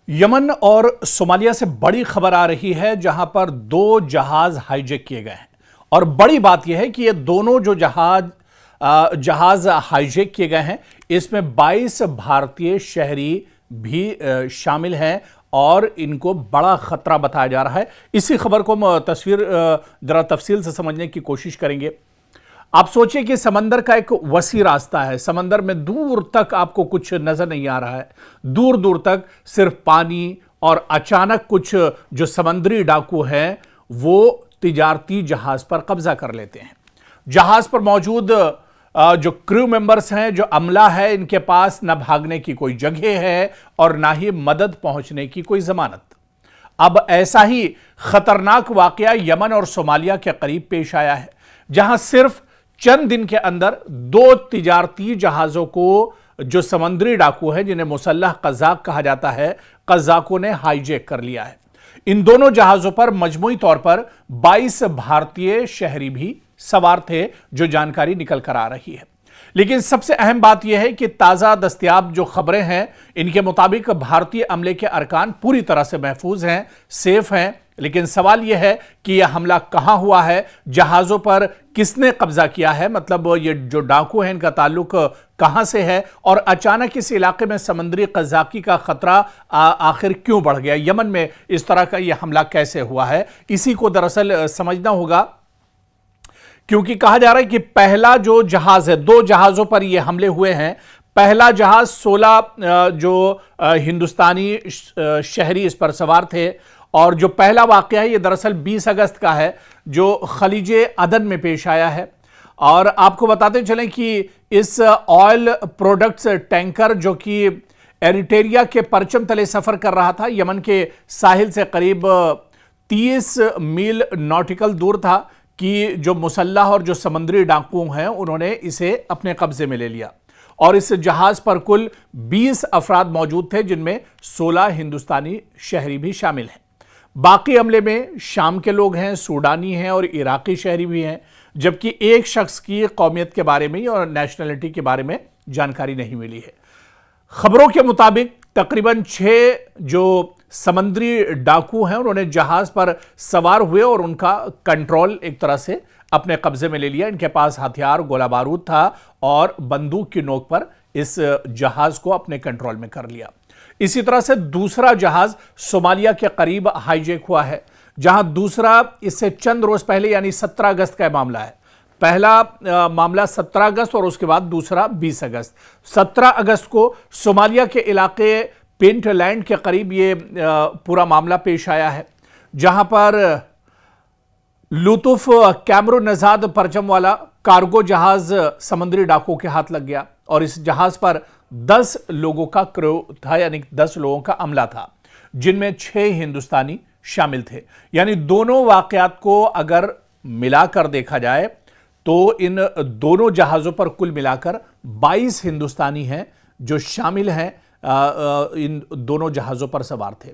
Yemen और Somalia से बड़ी खबर आ रही है, जहां पर दो जहाज हाईजैक किए गए हैं। और बड़ी बात यह है कि ये दोनों जो जहाज हाईजैक किए गए हैं, इसमें 22 भारतीय शहरी भी शामिल हैं और इनको बड़ा खतरा बताया जा रहा है। इसी खबर को हम जरा तफसील से समझने की कोशिश करेंगे। आप सोचिए कि समंदर का एक वसी रास्ता है, समंदर में दूर तक आपको कुछ नजर नहीं आ रहा है, दूर दूर तक सिर्फ पानी, और अचानक कुछ जो समुद्री डाकू हैं वो तिजारती जहाज पर कब्जा कर लेते हैं। जहाज पर मौजूद जो क्रू मेंबर्स हैं, जो अमला है, इनके पास न भागने की कोई जगह है और ना ही मदद पहुंचने की कोई जमानत। अब ऐसा ही खतरनाक वाकया यमन और सोमालिया के करीब पेश आया है, जहां सिर्फ चंद दिन के अंदर दो तिजारती जहाजों को जो समुद्री डाकू हैं, जिन्हें मुसल्लह कज़ाक कहा जाता है, कज़ाकों ने हाईजैक कर लिया है। इन दोनों जहाजों पर मजमूई तौर पर 22 भारतीय शहरी भी सवार थे, जो जानकारी निकल कर आ रही है। लेकिन सबसे अहम बात यह है कि ताजा दस्तयाब जो खबरें हैं, इनके मुताबिक भारतीय अमले के अरकान पूरी तरह से महफूज हैं, सेफ हैं। लेकिन सवाल यह है कि यह हमला कहां हुआ है, जहाजों पर किसने कब्जा किया है, मतलब ये जो डाकू हैं इनका ताल्लुक कहां से है, और अचानक इस इलाके में समुद्री कज़ाकी का खतरा आखिर क्यों बढ़ गया। यमन में इस तरह का यह हमला कैसे हुआ है, इसी को दरअसल समझना होगा। क्योंकि कहा जा रहा है कि पहला जो जहाज है, दो जहाजों पर यह हमले हुए हैं। पहला जहाज 16 जो हिंदुस्तानी शहरी इस पर सवार थे, और जो पहला वाकया है ये दरअसल 20 अगस्त का है, जो खलीजे अदन में पेश आया है। और आपको बताते चलें कि इस ऑयल प्रोडक्ट्स टैंकर, जो कि एरिट्रिया के परचम तले सफर कर रहा था, यमन के साहिल से करीब 30 मील नॉटिकल दूर था, कि जो मुसल्लह और जो समुद्री डाकू हैं उन्होंने इसे अपने कब्जे में ले लिया। और इस जहाज पर कुल 20 अफराद मौजूद थे, जिनमें 16 हिंदुस्तानी शहरी भी शामिल हैं। बाकी अमले में शाम के लोग हैं, सूडानी हैं और इराकी शहरी भी हैं, जबकि एक शख्स की कौमियत के बारे में और नेशनलिटी के बारे में जानकारी नहीं मिली है। खबरों के मुताबिक तकरीबन 6 जो समुद्री डाकू हैं उन्होंने जहाज पर सवार हुए और उनका कंट्रोल एक तरह से अपने कब्जे में ले लिया। इनके पास हथियार, गोला बारूद था और बंदूक की नोक पर इस जहाज को अपने कंट्रोल में कर लिया। इसी तरह से दूसरा जहाज सोमालिया के करीब हाईजैक हुआ है, जहां दूसरा इससे चंद रोज पहले यानी 17 अगस्त का मामला है। पहला मामला 17 अगस्त और उसके बाद दूसरा 20 अगस्त। 17 अगस्त को सोमालिया के इलाके पेंटलैंड के करीब ये पूरा मामला पेश आया है, जहां पर लुतुफ कैमरून नजाद परचम वाला कार्गो जहाज समुद्री डाकुओं के हाथ लग गया। और इस जहाज पर 10 लोगों का क्रू था, यानी 10 लोगों का अमला था, जिनमें 6 हिंदुस्तानी शामिल थे। यानी दोनों वाकयात को अगर मिलाकर देखा जाए तो इन दोनों जहाजों पर कुल मिलाकर 22 हिंदुस्तानी हैं जो शामिल हैं, इन दोनों जहाजों पर सवार थे।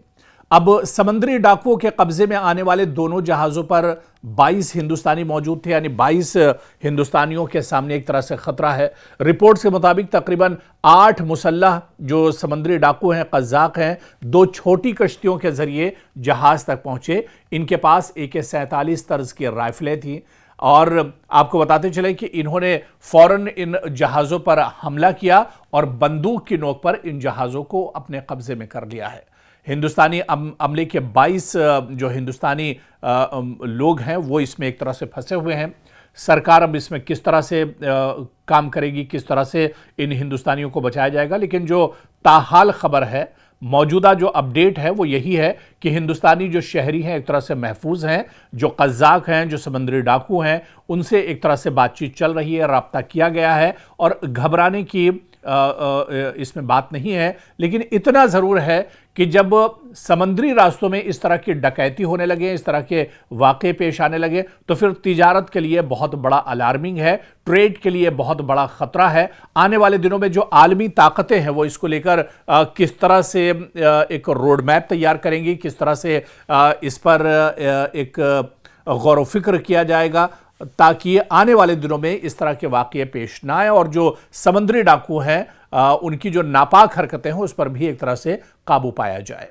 अब समुद्री डाकुओं के कब्जे में आने वाले दोनों जहाजों पर 22 हिंदुस्तानी मौजूद थे, यानी 22 हिंदुस्तानियों के सामने एक तरह से खतरा है। रिपोर्ट्स के मुताबिक तकरीबन 8 मुसल्लह जो समुद्री डाकू हैं, कज़ाक हैं, 2 छोटी कश्तियों के जरिए जहाज तक पहुंचे। इनके पास AK-47 तर्ज की राइफलें थी, और आपको बताते चले कि इन्होंने फौरन इन जहाज़ों पर हमला किया और बंदूक की नोक पर इन जहाज़ों को अपने कब्जे में कर लिया है। हिंदुस्तानी अमले के 22 जो हिंदुस्तानी लोग हैं वो इसमें एक तरह से फंसे हुए हैं। सरकार अब इसमें किस तरह से काम करेगी, किस तरह से इन हिंदुस्तानियों को बचाया जाएगा। लेकिन जो ताहाल खबर है, मौजूदा जो अपडेट है वो यही है कि हिंदुस्तानी जो शहरी हैं एक तरह से महफूज हैं। जो कज़ाक हैं, जो समुद्री डाकू हैं, उनसे एक तरह से बातचीत चल रही है, राब्ता किया गया है, और घबराने की इसमें बात नहीं है। लेकिन इतना ज़रूर है कि जब समुद्री रास्तों में इस तरह की डकैती होने लगे, इस तरह के वाक़े पेश आने लगे, तो फिर तिजारत के लिए बहुत बड़ा अलार्मिंग है, ट्रेड के लिए बहुत बड़ा ख़तरा है। आने वाले दिनों में जो आलमी ताकतें हैं वो इसको लेकर किस तरह से एक रोड मैप तैयार करेंगी, किस तरह से इस पर एक गौर व फिक्र किया जाएगा, ताकि आने वाले दिनों में इस तरह के वाक़ये पेश ना आए, और जो समुद्री डाकू हैं उनकी जो नापाक हरकतें हैं उस पर भी एक तरह से काबू पाया जाए।